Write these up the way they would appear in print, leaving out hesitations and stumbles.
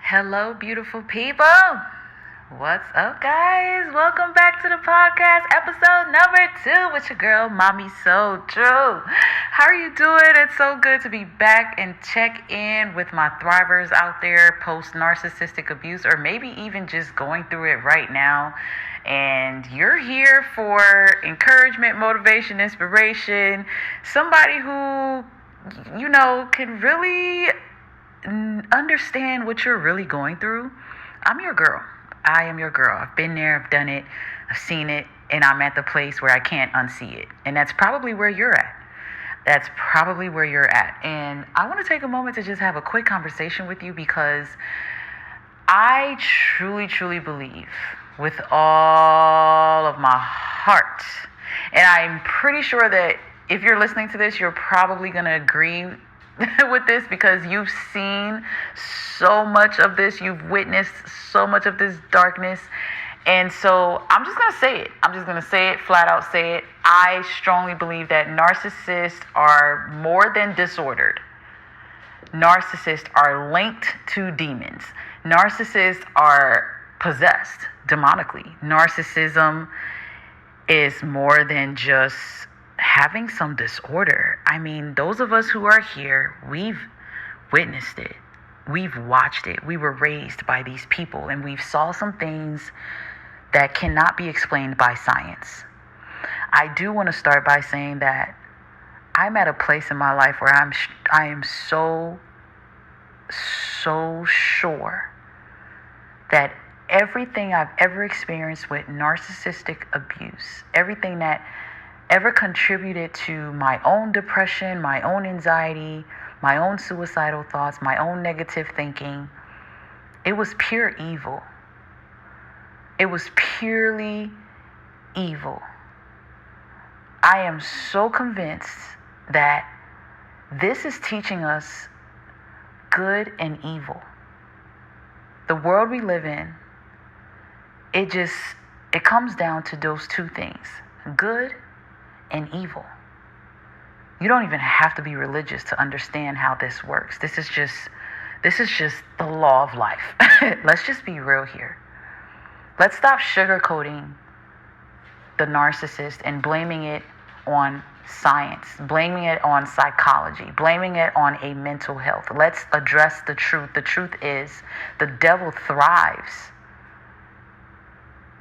Hello, beautiful people. What's up, guys? Welcome back to the podcast, episode number 2 with your girl, Mommy So True. How are you doing? It's so good to be back and check in with my thrivers out there post narcissistic abuse, or maybe even just going through it right now. And you're here for encouragement, motivation, inspiration, somebody who, can really understand what you're really going through. I'm your girl. I am your girl. I've been there, I've done it, I've seen it, and I'm at the place where I can't unsee it. And that's probably where you're at. And I want to take a moment to just have a quick conversation with you, because I truly, truly believe with all of my heart, and I'm pretty sure that if you're listening to this, you're probably going to agree with this, because you've seen so much of this, you've witnessed so much of this darkness. And so I'm just going to say it. Flat out say it. I strongly believe that narcissists are more than disordered. Narcissists are linked to demons. Narcissists are possessed demonically. Narcissism is more than just having some disorder. I mean, those of us who are here, we've witnessed it. We've watched it. We were raised by these people, and we've saw some things that cannot be explained by science. I do want to start by saying that I'm at a place in my life where I am so sure that everything I've ever experienced with narcissistic abuse, everything that ever contributed to my own depression, my own anxiety, my own suicidal thoughts, my own negative thinking, it was pure evil. It was purely evil. I am so convinced that this is teaching us good and evil. The world we live in, it comes down to those two things, good and evil. You don't even have to be religious to understand how this works. This is just the law of life. Let's just be real here. Let's stop sugarcoating the narcissist and blaming it on science, blaming it on psychology, blaming it on a mental health. Let's address the truth. The truth is, the devil thrives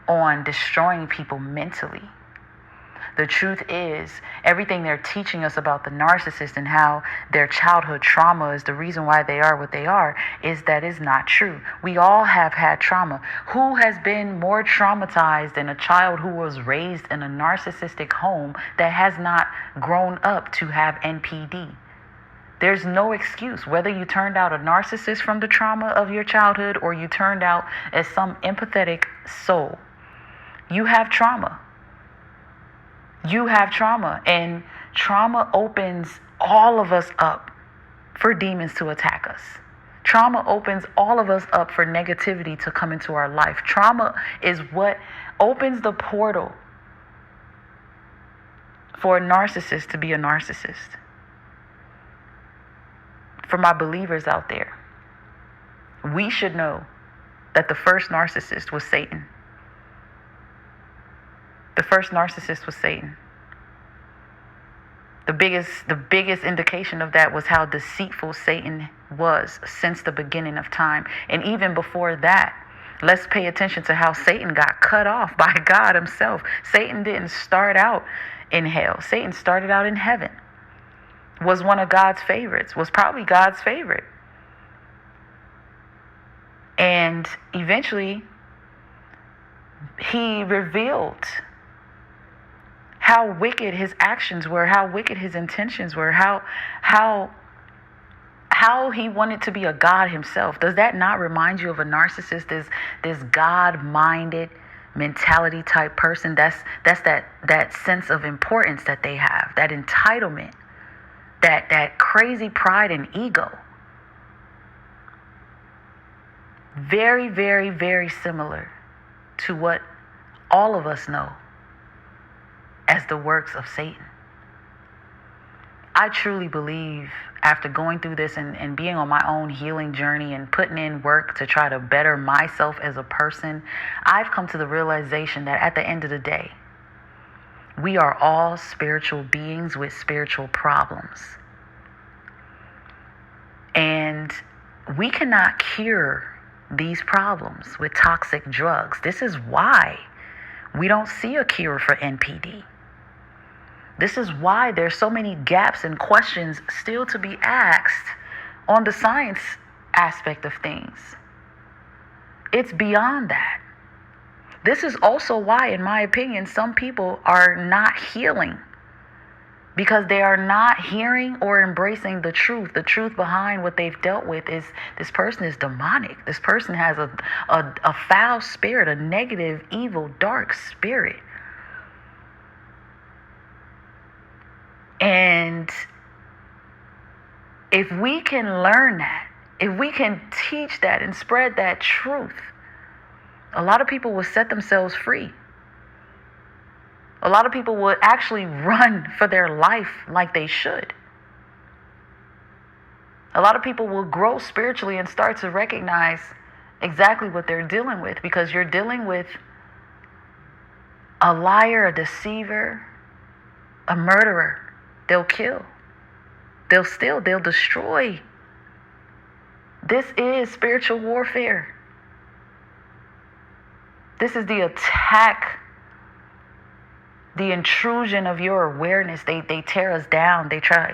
on destroying people mentally. The truth is, everything they're teaching us about the narcissist and how their childhood trauma is the reason why they are what they are, is not true. We all have had trauma. Who has been more traumatized than a child who was raised in a narcissistic home that has not grown up to have NPD? There's no excuse. Whether you turned out a narcissist from the trauma of your childhood or you turned out as some empathetic soul, you have trauma. You have trauma, and trauma opens all of us up for demons to attack us. Trauma opens all of us up for negativity to come into our life. Trauma is what opens the portal for a narcissist to be a narcissist. For my believers out there, we should know that the first narcissist was Satan. The first narcissist was Satan. The biggest indication of that was how deceitful Satan was since the beginning of time. And even before that, let's pay attention to how Satan got cut off by God himself. Satan didn't start out in hell. Satan started out in heaven. was one of God's favorites, was probably God's favorite. And eventually, he revealed how wicked his actions were, how wicked his intentions were, how he wanted to be a god himself. Does that not remind you of a narcissist? This God-minded mentality type person? That's that sense of importance that they have, that entitlement, that crazy pride and ego. Very, very, very similar to what all of us know as the works of Satan. I truly believe, after going through this and being on my own healing journey and putting in work to try to better myself as a person, I've come to the realization that at the end of the day, we are all spiritual beings with spiritual problems. And we cannot cure these problems with toxic drugs. This is why we don't see a cure for NPD. This is why there's so many gaps and questions still to be asked on the science aspect of things. It's beyond that. This is also why, in my opinion, some people are not healing, because they are not hearing or embracing the truth. The truth behind what they've dealt with is this person is demonic. This person has a foul spirit, a negative, evil, dark spirit. And if we can learn that, if we can teach that and spread that truth, a lot of people will set themselves free. A lot of people would actually run for their life like they should. A lot of people will grow spiritually and start to recognize exactly what they're dealing with, because you're dealing with a liar, a deceiver, a murderer. They'll kill. They'll steal. They'll destroy. This is spiritual warfare. This is the attack, the intrusion of your awareness. They tear us down. They try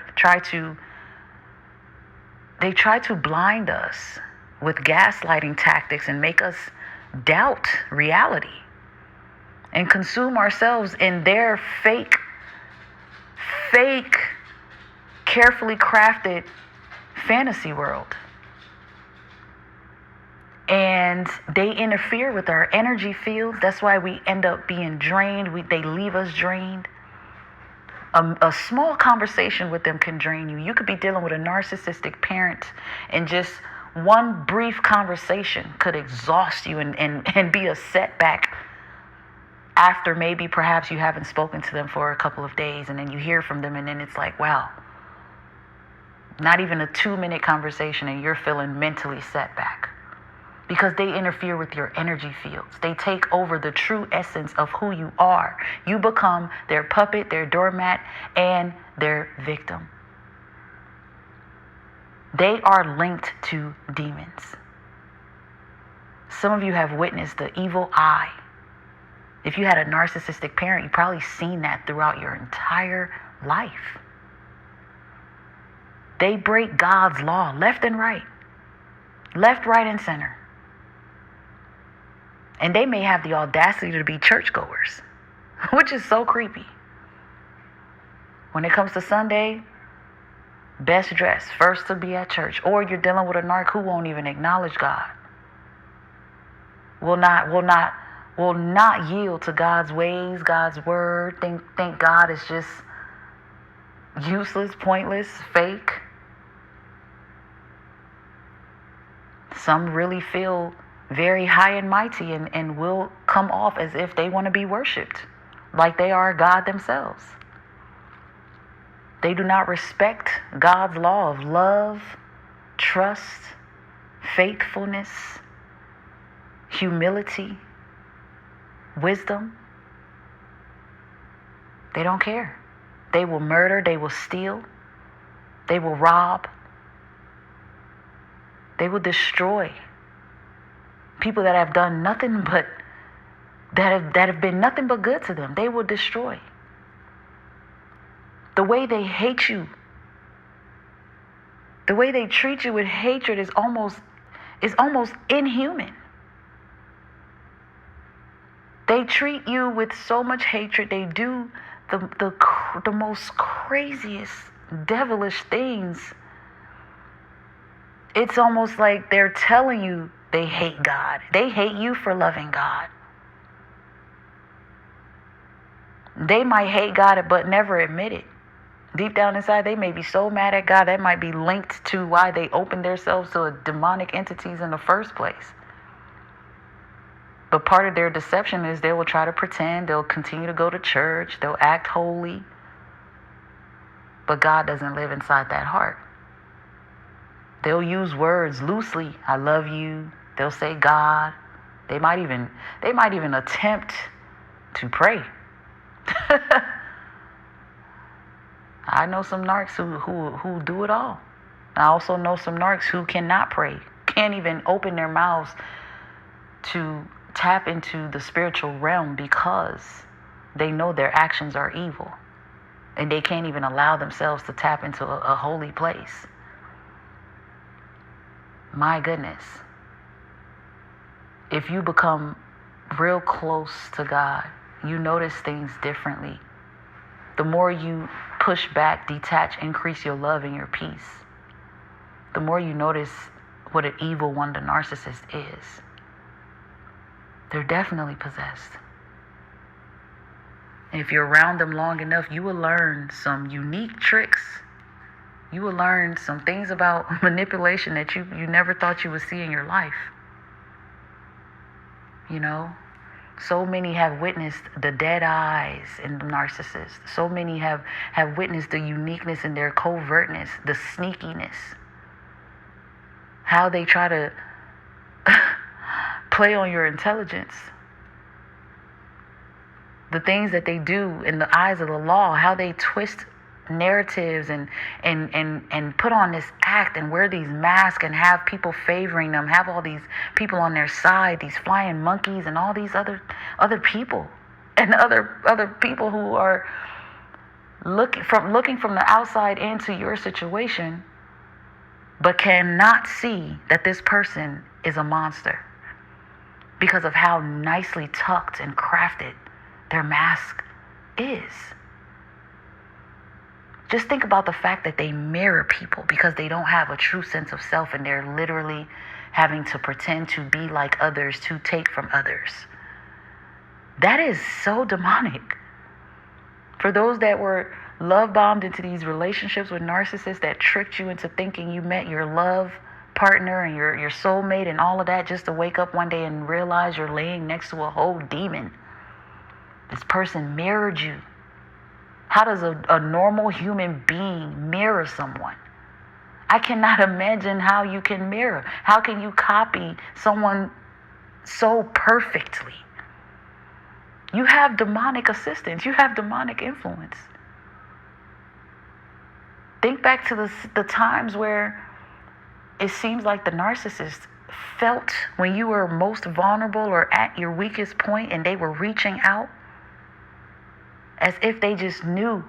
to blind us with gaslighting tactics and make us doubt reality and consume ourselves in their fake, carefully crafted fantasy world. And they interfere with our energy fields. That's why we end up being drained. They leave us drained. A small conversation with them can drain you. You could be dealing with a narcissistic parent, and just one brief conversation could exhaust you and be a setback after maybe perhaps you haven't spoken to them for a couple of days, and then you hear from them, and then it's like, wow, not even a 2-minute conversation and you're feeling mentally set back. Because they interfere with your energy fields. They take over the true essence of who you are. You become their puppet, their doormat, and their victim. They are linked to demons. Some of you have witnessed the evil eye. If you had a narcissistic parent, you've probably seen that throughout your entire life. They break God's law left and right. Left, right, and center. And they may have the audacity to be churchgoers, which is so creepy. When it comes to Sunday, best dressed, first to be at church. Or you're dealing with a narc who won't even acknowledge God. Will not yield to God's ways, God's word. Think God is just useless, pointless, fake. Some really feel very high and mighty and will come off as if they want to be worshipped, like they are God themselves. They do not respect God's law of love, trust, faithfulness, humility, wisdom. They don't care. They will murder, they will steal, they will rob, they will destroy. People that have done nothing but, that have been nothing but good to them, they will destroy. The way they hate you The way they treat you with hatred is almost inhuman. They treat you with so much hatred. They do the most craziest, devilish things. It's almost like they're telling you they hate God. They hate you for loving God. They might hate God but never admit it. Deep down inside, they may be so mad at God that might be linked to why they opened themselves to demonic entities in the first place. But part of their deception is they will try to pretend, they'll continue to go to church, they'll act holy. But God doesn't live inside that heart. They'll use words loosely. I love you. They'll say God. They might even attempt to pray. I know some narcs who do it all. I also know some narcs who cannot pray, can't even open their mouths to tap into the spiritual realm because they know their actions are evil. And they can't even allow themselves to tap into a holy place. My goodness. If you become real close to God, you notice things differently. The more you push back, detach, increase your love and your peace, the more you notice what an evil one the narcissist is. They're definitely possessed. If you're around them long enough, you will learn some unique tricks. You will learn some things about manipulation that you never thought you would see in your life. You know? So many have witnessed the dead eyes in the narcissist. So many have witnessed the uniqueness in their covertness, the sneakiness. How they try to play on your intelligence. The things that they do in the eyes of the law, how they twist narratives and put on this act and wear these masks and have people favoring them, have all these people on their side, these flying monkeys and all these other people and other people who are looking from the outside into your situation, but cannot see that this person is a monster because of how nicely tucked and crafted their mask is. Just think about the fact that they mirror people because they don't have a true sense of self and they're literally having to pretend to be like others to take from others. That is so demonic. For those that were love bombed into these relationships with narcissists that tricked you into thinking you met your love partner and your soulmate and all of that just to wake up one day and realize you're laying next to a whole demon. This person mirrored you. How does a normal human being mirror someone? I cannot imagine how you can mirror. How can you copy someone so perfectly? You have demonic assistance. You have demonic influence. Think back to the times where it seems like the narcissist felt when you were most vulnerable or at your weakest point and they were reaching out. As if they just knew.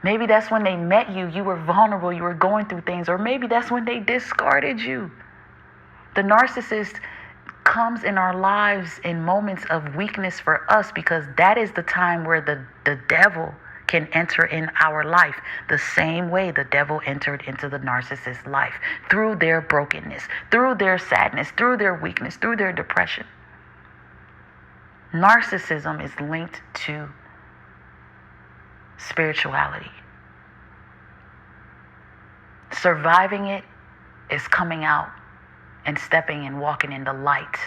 Maybe that's when they met you. You were vulnerable. You were going through things. Or maybe that's when they discarded you. The narcissist comes in our lives in moments of weakness for us because that is the time where the devil can enter in our life the same way the devil entered into the narcissist's life. Through their brokenness, through their sadness, through their weakness, through their depression. Narcissism is linked to spirituality. Surviving it is coming out and stepping and walking in the light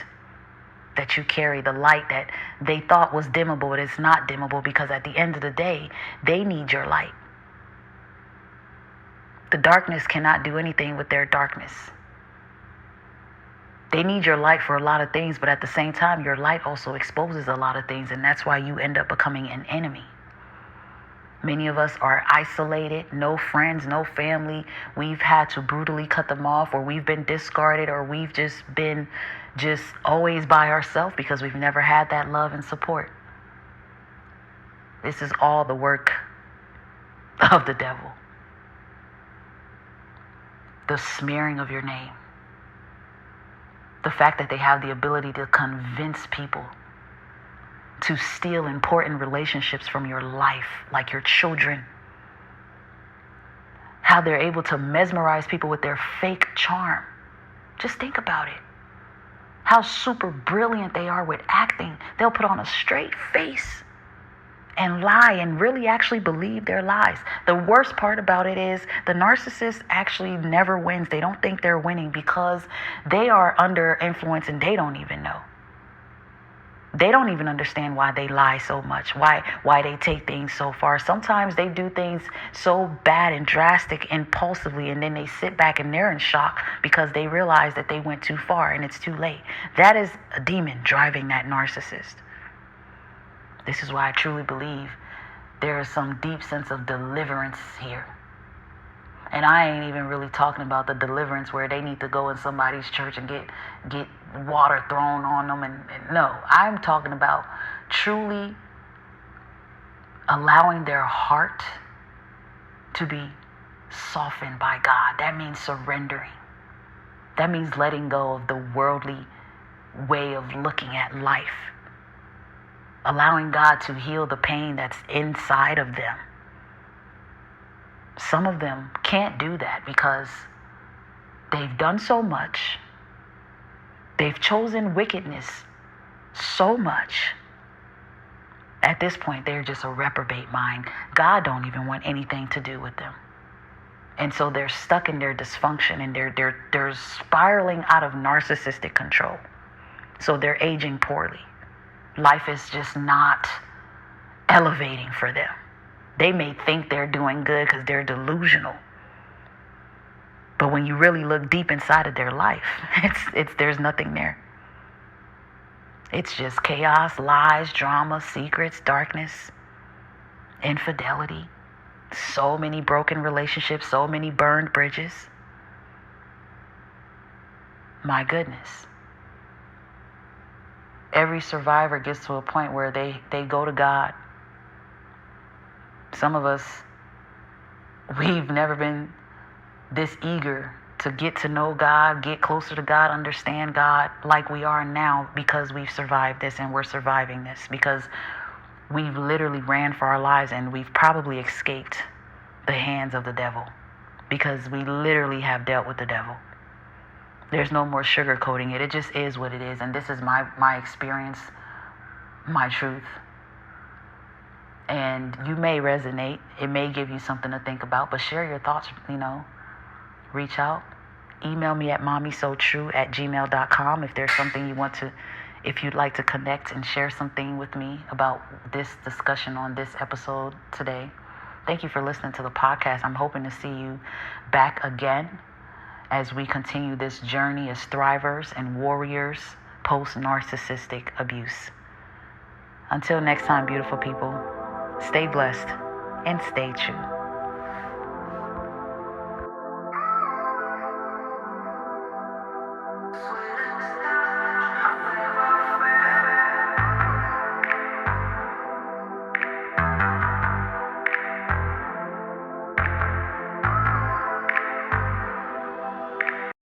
that you carry, the light that they thought was dimmable, but it's not dimmable because at the end of the day, they need your light. The darkness cannot do anything with their darkness. They need your light for a lot of things, but at the same time, your light also exposes a lot of things, and that's why you end up becoming an enemy. Many of us are isolated, no friends, no family. We've had to brutally cut them off, or we've been discarded, or we've just been always by ourselves because we've never had that love and support. This is all the work of the devil. the smearing of your name, the fact that they have the ability to convince people to steal important relationships from your life, like your children, how they're able to mesmerize people with their fake charm. Just think about it. How super brilliant they are with acting. They'll put on a straight face and lie and really actually believe their lies. The worst part about it is the narcissist actually never wins. They don't think they're winning because they are under influence and they don't even know. They don't even understand why they lie so much, why they take things so far. Sometimes they do things so bad and drastic impulsively, and then they sit back and they're in shock because they realize that they went too far and it's too late. That is a demon driving that narcissist. This is why I truly believe there is some deep sense of deliverance here. And I ain't even really talking about the deliverance where they need to go in somebody's church and get water thrown on them. And no, I'm talking about truly allowing their heart to be softened by God. That means surrendering. That means letting go of the worldly way of looking at life. Allowing God to heal the pain that's inside of them. Some of them can't do that because they've done so much. They've chosen wickedness so much. At this point, they're just a reprobate mind. God don't even want anything to do with them. And so they're stuck in their dysfunction and they're spiraling out of narcissistic control. So they're aging poorly. Life is just not elevating for them. They may think they're doing good because they're delusional. But when you really look deep inside of their life, there's nothing there. It's just chaos, lies, drama, secrets, darkness, infidelity. So many broken relationships, so many burned bridges. My goodness. Every survivor gets to a point where they go to God. Some of us, we've never been this eager to get to know God, get closer to God, understand God like we are now because we've survived this and we're surviving this because we've literally ran for our lives and we've probably escaped the hands of the devil because we literally have dealt with the devil. There's no more sugarcoating it. It just is what it is. And this is my experience, my truth. And you may resonate. It may give you something to think about. But share your thoughts, Reach out. Email me at mommysotrue@gmail.com if there's something if you'd like to connect and share something with me about this discussion on this episode today. Thank you for listening to the podcast. I'm hoping to see you back again as we continue this journey as thrivers and warriors post-narcissistic abuse. Until next time, beautiful people, stay blessed and stay true.